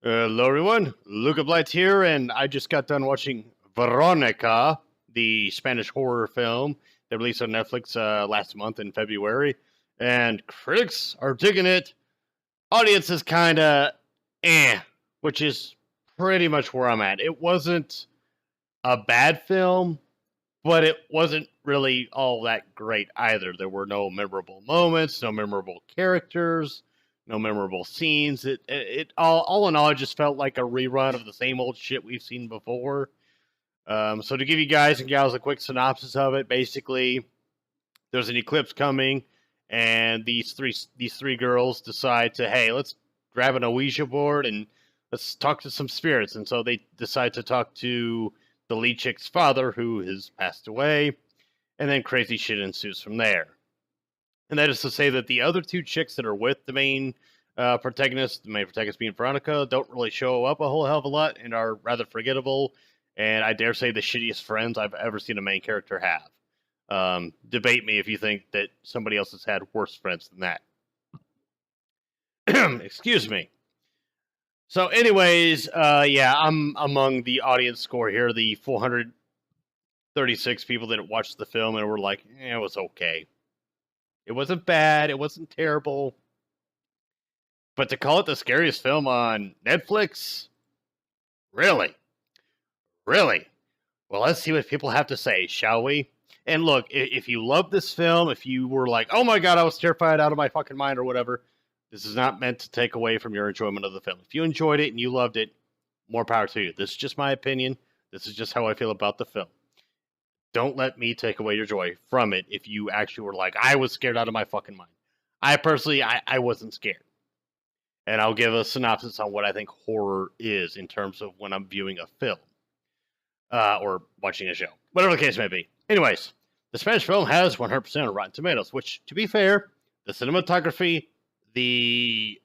Hello, everyone. Luca Blight here, and I just got done watching Veronica, the Spanish horror film that released on Netflix last month in February. And critics are digging it. Audience is kind of which is pretty much where I'm at. It wasn't a bad film, but it wasn't really all that great either. There were no memorable moments, no memorable characters, no memorable scenes. It all in all, it just felt like a rerun of the same old shit we've seen before. So to give you guys and gals a quick synopsis of it, basically, there's an eclipse coming, and these three girls decide to, hey, let's grab an Ouija board and let's talk to some spirits. And so they decide to talk to the lead chick's father, who has passed away, and then crazy shit ensues from there. And that is to say that the other two chicks that are with the main protagonist, the main protagonist being Veronica, don't really show up a whole hell of a lot and are rather forgettable. And I dare say the shittiest friends I've ever seen a main character have. Debate me if you think that somebody else has had worse friends than that. Excuse me. So, anyways, yeah, I'm among the audience score here, the 436 people that watched the film and were like, it was okay. It wasn't bad, it wasn't terrible. But to call it the scariest film on Netflix? Really? Really? Well, let's see what people have to say, shall we? And look, if you love this film, if you were like, oh my god, I was terrified out of my fucking mind or whatever, this is not meant to take away from your enjoyment of the film. If you enjoyed it and you loved it, more power to you. This is just my opinion. This is just how I feel about the film. Don't let me take away your joy from it if you actually were like, I was scared out of my fucking mind. I personally, I wasn't scared. And I'll give a synopsis on what I think horror is in terms of when I'm viewing a film or watching a show, whatever the case may be. Anyways, the Spanish film has 100% of Rotten Tomatoes, which, to be fair, the cinematography, the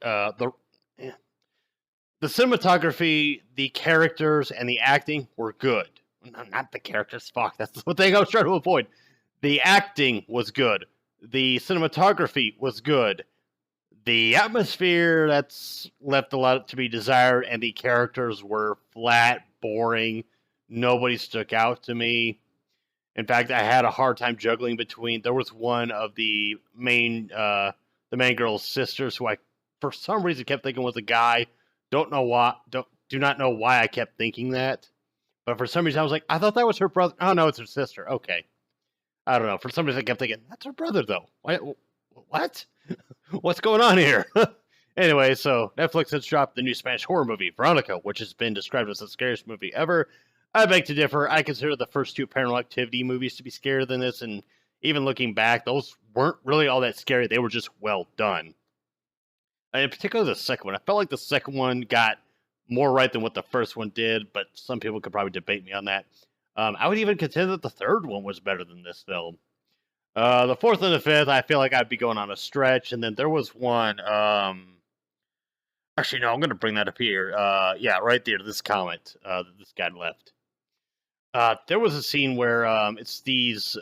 cinematography, the characters, and the acting were good. No, not the characters. Fuck, that's the thing I was trying to avoid. The acting was good. The cinematography was good. The atmosphere, that's left a lot to be desired, and the characters were flat, boring. Nobody stuck out to me. In fact, I had a hard time juggling between. There was one of the main girl's sisters who I, for some reason, kept thinking was a guy. Don't know why. Do not know why I kept thinking that. But for some reason, I was like, I thought that was her brother. Oh no, it's her sister. Okay, I don't know. For some reason, I kept thinking that's her brother though. What? What's going on here? Anyway, so Netflix has dropped the new Spanish horror movie, Veronica, which has been described as the scariest movie ever. I beg to differ. I consider the first two Paranormal Activity movies to be scarier than this, and even looking back, those weren't really all that scary. They were just well done. And in particular, the second one. I felt like the second one got more right than what the first one did, but some people could probably debate me on that. I would even contend that the third one was better than this film. The fourth and the fifth, I feel like I'd be going on a stretch, and then there was one. Actually, no, I'm going to bring that up here. Yeah, right there, this comment that this guy left. There was a scene where it's these.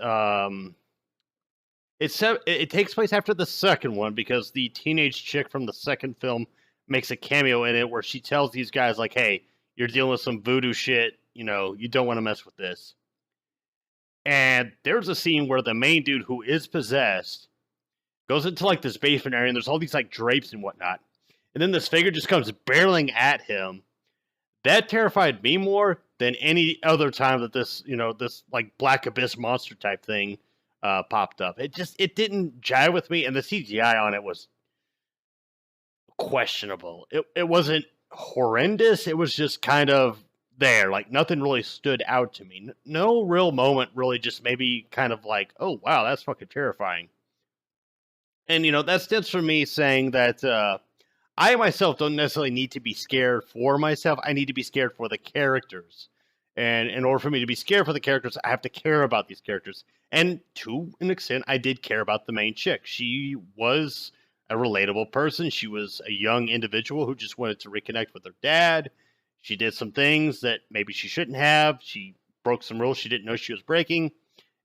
It takes place after the second one because the teenage chick from the second film makes a cameo in it where she tells these guys like, "Hey, you're dealing with some voodoo shit. You know, you don't want to mess with this." And there's a scene where the main dude who is possessed goes into like this basement area, and there's all these like drapes and whatnot, and then this figure just comes barreling at him. That terrified me more than any other time that this like black abyss monster type thing popped up. It didn't jive with me, and the CGI on it was questionable. It wasn't horrendous. It was just kind of there. Like nothing really stood out to me. No real moment really. Just maybe kind of like, oh wow, that's fucking terrifying. And that stems from me saying that I myself don't necessarily need to be scared for myself. I need to be scared for the characters. And in order for me to be scared for the characters, I have to care about these characters. And to an extent, I did care about the main chick. She was a relatable person. She was a young individual who just wanted to reconnect with her dad. She did some things that maybe she shouldn't have. She broke some rules she didn't know she was breaking.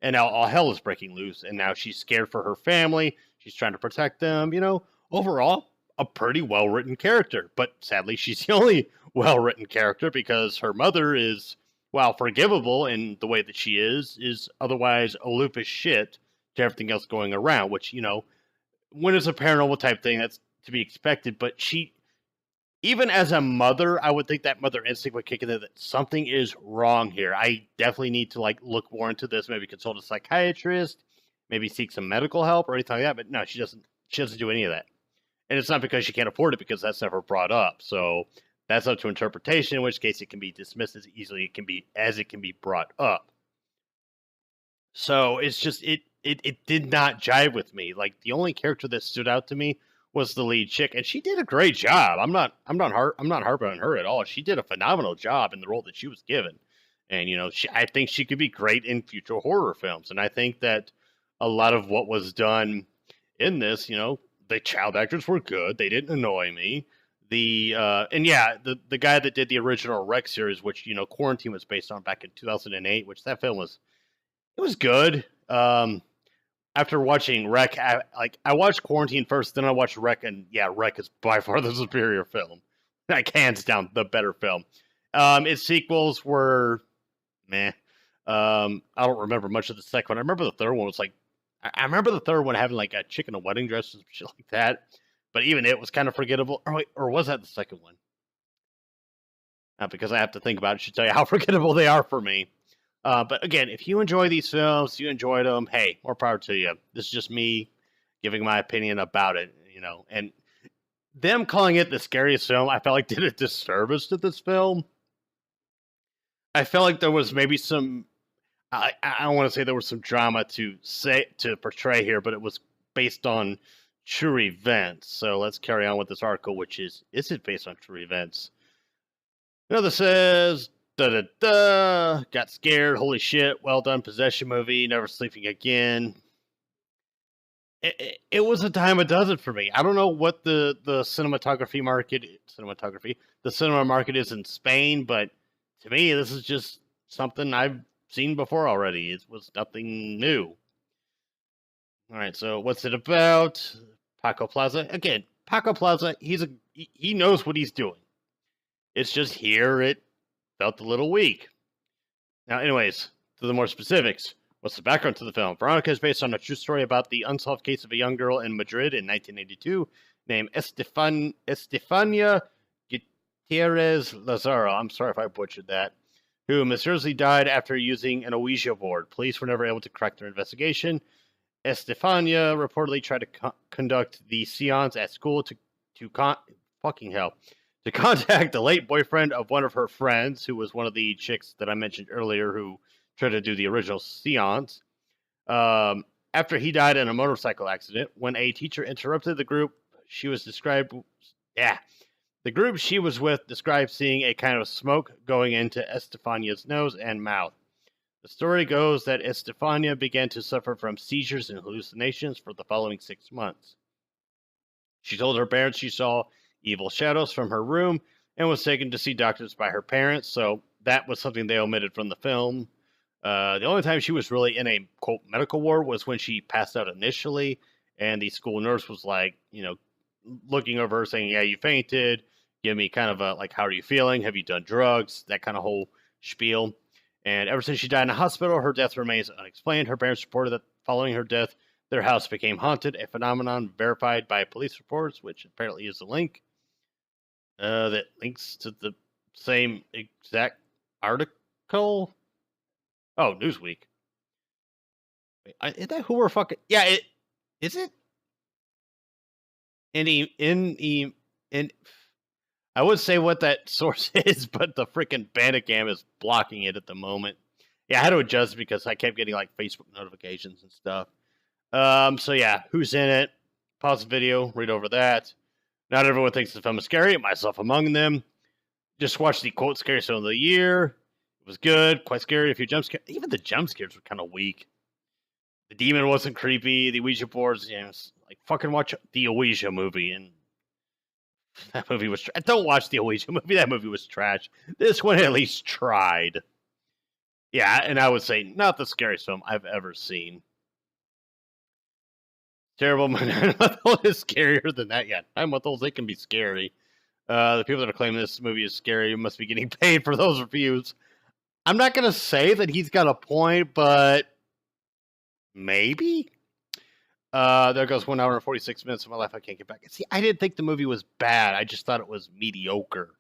And now all hell is breaking loose. And now she's scared for her family. She's trying to protect them. Overall, a pretty well-written character. But sadly, she's the only well-written character because her mother is, while forgivable in the way that she is otherwise aloof as shit to everything else going around, which, when it's a paranormal type thing, that's to be expected. But she, even as a mother, I would think that mother instinct would kick in there that something is wrong here. I definitely need to look more into this, maybe consult a psychiatrist, maybe seek some medical help or anything like that. But no, she doesn't. She doesn't do any of that. And it's not because she can't afford it, because that's never brought up. So that's up to interpretation, in which case it can be dismissed as easily as it can be brought up. So it's just it did not jive with me. Like, the only character that stood out to me was the lead chick, and she did a great job. I'm not harping on her at all. She did a phenomenal job in the role that she was given. And I think she could be great in future horror films. And I think that a lot of what was done in this, the child actors were good. They didn't annoy me. The guy that did the original Rec series, which Quarantine was based on back in 2008, which that film was, it was good. After watching Rec, I watched Quarantine first, then I watched Rec, and yeah, Rec is by far the superior film. Like, hands down, the better film. Its sequels were meh. I don't remember much of the second one. I remember the third one was I remember the third one having like a chick in a wedding dress and shit like that. But even it was kind of forgettable. Or was that the second one? Because I have to think about it to tell you how forgettable they are for me. But again, if you enjoy these films, you enjoyed them, hey, more power to you. This is just me giving my opinion about it, And them calling it the scariest film, I felt like did a disservice to this film. I felt like there was maybe some, I don't want to say there was some drama to portray here, but it was based on true events. So let's carry on with this article, which is it based on true events? This says, got scared, holy shit, well done, possession movie, never sleeping again. It was a dime a dozen for me. I don't know what the cinema market is in Spain, but to me, this is just something I've seen before already. It was nothing new. All right, so what's it about? Paco Plaza. Again, Paco Plaza, he knows what he's doing. It's just here it felt a little weak. Now, anyways, to the more specifics. What's the background to the film? Veronica is based on a true story about the unsolved case of a young girl in Madrid in 1982 named Estefania Gutierrez Lazaro. I'm sorry if I butchered that. Who mysteriously died after using an Ouija board. Police were never able to crack their investigation. Estefania reportedly tried to conduct the seance at school to contact the late boyfriend of one of her friends, who was one of the chicks that I mentioned earlier who tried to do the original seance. After he died in a motorcycle accident, when a teacher interrupted the group, the group she was with described seeing a kind of smoke going into Estefania's nose and mouth. The story goes that Estefania began to suffer from seizures and hallucinations for the following 6 months. She told her parents she saw evil shadows from her room and was taken to see doctors by her parents, so that was something they omitted from the film. The only time she was really in a, quote, medical ward was when she passed out initially, and the school nurse was looking over her saying, yeah, you fainted, give me kind of a, how are you feeling, have you done drugs, that kind of whole spiel. And ever since she died in a hospital, her death remains unexplained. Her parents reported that following her death, their house became haunted, a phenomenon verified by police reports, which apparently is a link that links to the same exact article. Oh, Newsweek. Wait, is that who we're fucking? Yeah, is it? I would say what that source is, but the freaking Bandicam is blocking it at the moment. Yeah, I had to adjust because I kept getting Facebook notifications and stuff. So yeah, who's in it? Pause the video, read over that. Not everyone thinks the film is scary, myself among them. Just watched the quote scary film of the year. It was good, quite scary. A few jump scares. Even the jump scares were kind of weak. The demon wasn't creepy. The Ouija boards, fucking watch the Ouija movie, and that movie was. Don't watch the Ouija movie. That movie was trash. This one at least tried. Yeah, and I would say not the scariest film I've ever seen. Terrible. My 9-month-old is scarier than that. Yeah, 9-month-olds, they can be scary. The people that are claiming this movie is scary must be getting paid for those reviews. I'm not going to say that he's got a point, but maybe? There goes 1 hour and 46 minutes of my life I can't get back. See, I didn't think the movie was bad. I just thought it was mediocre.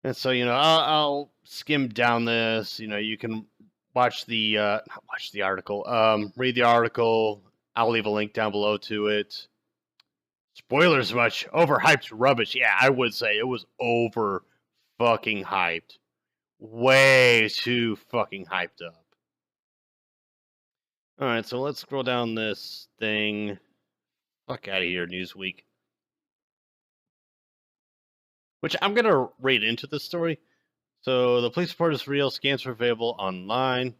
And so, I'll skim down this. You can watch the, not watch the article, read the article. I'll leave a link down below to it. Spoilers much. Overhyped rubbish. Yeah, I would say it was over fucking hyped. Way too fucking hyped up. Alright, so let's scroll down this thing. Fuck out of here, Newsweek. Which I'm going to read into this story. So, the police report is real. Scans are available online.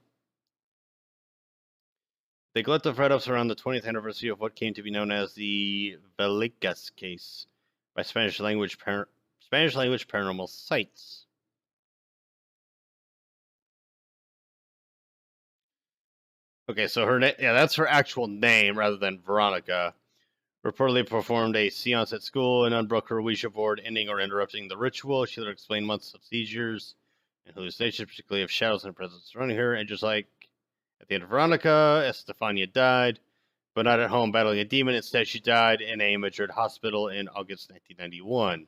They collective write-ups around the 20th anniversary of what came to be known as the Velicas case by Spanish language paranormal sites. Okay, so that's her actual name rather than Veronica. Reportedly performed a seance at school and unbroke her Ouija board, ending or interrupting the ritual. She later explained months of seizures and hallucinations, particularly of shadows and presence surrounding her. And just like at the end of Veronica, Estefania died, but not at home battling a demon. Instead, she died in a Madrid hospital in August 1991.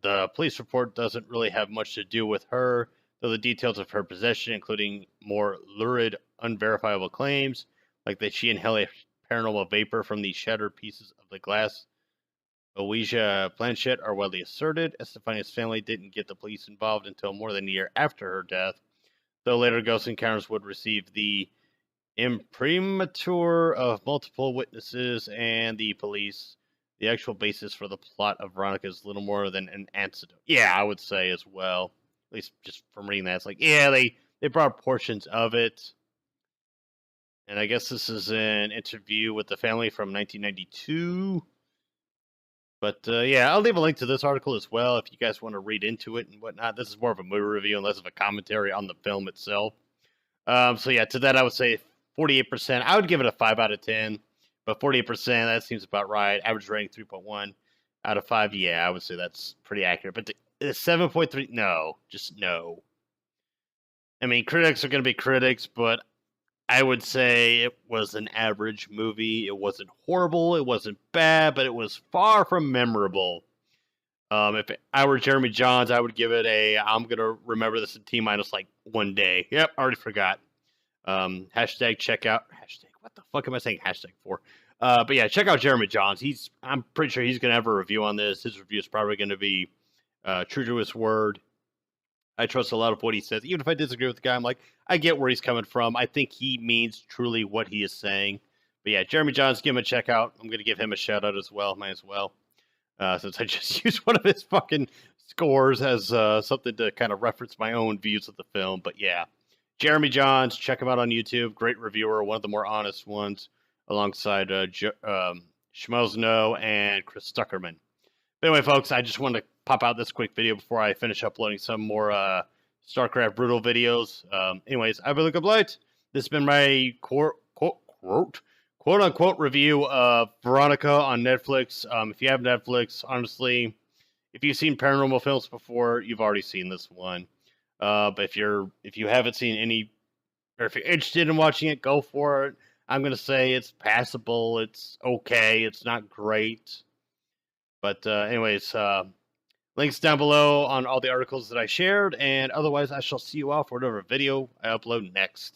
The police report doesn't really have much to do with her, though the details of her possession, including more lurid, unverifiable claims, like that she inhaled a paranormal vapor from the shattered pieces of the glass Ouija planchette, are widely asserted. Estefania's family didn't get the police involved until more than a year after her death, though later ghost encounters would receive the imprimatur of multiple witnesses and the police. The actual basis for the plot of Veronica is little more than an anecdote. Yeah, I would say as well. At least just from reading that, it's like, yeah, they brought portions of it. And I guess this is an interview with the family from 1992. But yeah, I'll leave a link to this article as well if you guys want to read into it and whatnot. This is more of a movie review and less of a commentary on the film itself. So yeah, to that I would say 48%. I would give it a 5 out of 10. But 48%, that seems about right. Average rating 3.1 out of 5. Yeah, I would say that's pretty accurate. But the 7.3, no. Just no. I mean, critics are going to be critics, but I would say it was an average movie. It wasn't horrible. It wasn't bad, but it was far from memorable. If I were Jeremy Jahns, I would give it I'm going to remember this in T-minus like 1 day. Yep, already forgot. Hashtag checkout. Hashtag, what the fuck am I saying hashtag for? But yeah, check out Jeremy Jahns. I'm pretty sure he's going to have a review on this. His review is probably going to be true to his word. I trust a lot of what he says. Even if I disagree with the guy, I'm like, I get where he's coming from. I think he means truly what he is saying. But yeah, Jeremy Jahns, give him a check out. I'm going to give him a shout out as well. Might as well. Since I just used one of his fucking scores as something to kind of reference my own views of the film. But yeah, Jeremy Jahns, check him out on YouTube. Great reviewer, one of the more honest ones, alongside Schmozno and Chris Stuckerman. But anyway, folks, I just wanted to pop out this quick video before I finish uploading some more StarCraft Brutal videos. Anyways, I've been Luke Blight. This has been my quote-unquote review of Veronica on Netflix. If you have Netflix, honestly, if you've seen paranormal films before, you've already seen this one. But if you haven't seen any, or if you're interested in watching it, go for it. I'm going to say it's passable. It's okay. It's not great. But anyways, links down below on all the articles that I shared. And otherwise, I shall see you all for whatever video I upload next.